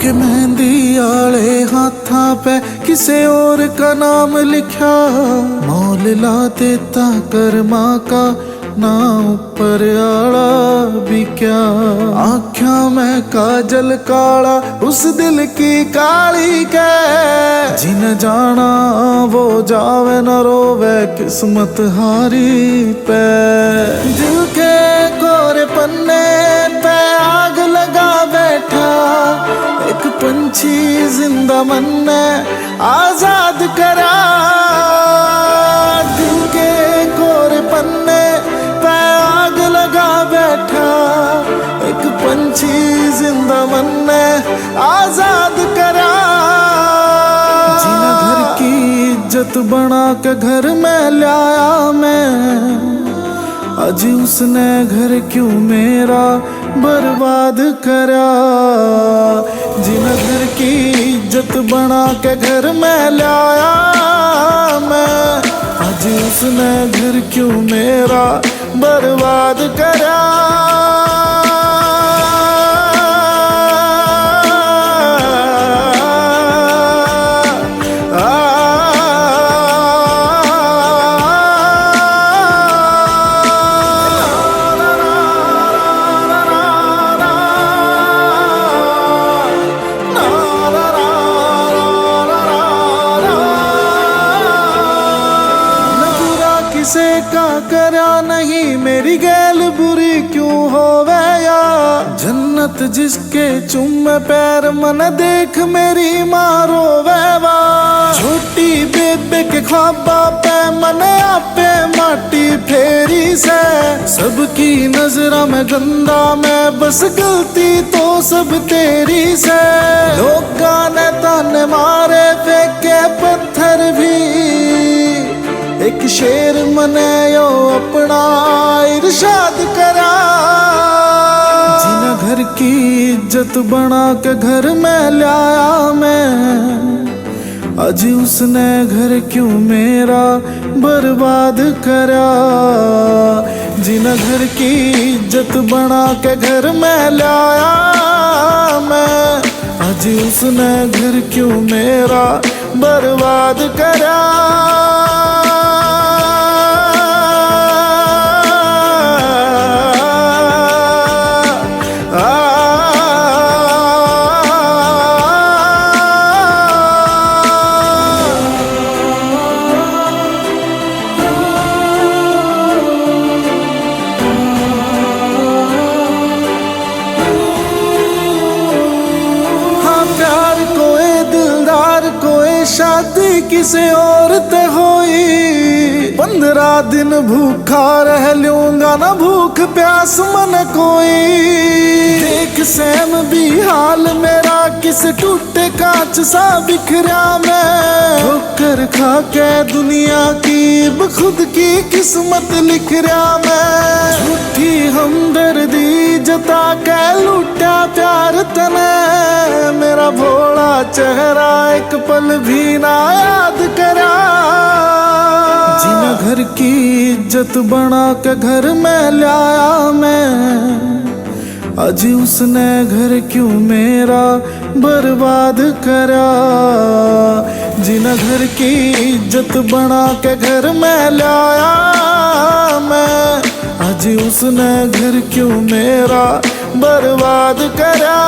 के मेहंदी आले हाथा पे किसे और का नाम लिखा, मोल ला देता कर्मा का ना ऊपर आला भी क्या। आँखों में काजल काला उस दिल की काली के, जिन जाना वो जावे न रोवे किस्मत हारी पे। दिल के कोरे पन्ने पे आग लगा बैठा एक पंछी जिंदा मन ने आजाद करा। दिल के कोरे पन्ने पे आग लगा बैठा एक पंछी जिंदा मन ने आजाद करा। जिना घर की इज्जत बना के घर में लाया मैं, आज उसने घर क्यों मेरा बर्बाद करा। जिना घर की इज्जत बना के घर में लाया मैं, आज उसने घर क्यों मेरा बर्बाद करा। किसे का करा नहीं मेरी गैल बुरी क्यों होवे या। जन्नत जिसके चुम्मे पैर मन देख मेरी मारो वैवा। छोटी बेबे के ख्वाबा पे मन आपे माटी फेरी से। सबकी नजरा में गंदा मैं बस गलती तो सब तेरी से। लोगा ने ताने मारे फेंके पत्थर भी, एक शेर मने यो अपना इरशाद करा। जिना घर की इज्जत बना के घर में लाया मैं, आज उसने घर क्यों मेरा बर्बाद करा। जिना घर की इज्जत बना के घर में लाया मैं, आज उसने घर क्यों मेरा बर्बाद करा। शादी किसे और ते होई, 15 दिन भूखा रह लूंगा ना भूख प्यास मन कोई। देख सैम भी हाल मेरा किस टूटे कांच सा बिखरा मैं। ठोकर खा के दुनिया की खुद की किस्मत लिख रहा मैं। झूठी हमदर्दी जता के लूटा प्यार तने, मेरा भोला चेहरा एक पल भी ना याद करा। जिना घर की इज्जत बना के घर में लाया मैं, आज उसने घर क्यों मेरा बर्बाद करा। जिना घर की इज्जत बना के घर में लाया मैं, आज उसने घर क्यों मेरा बर्बाद करा।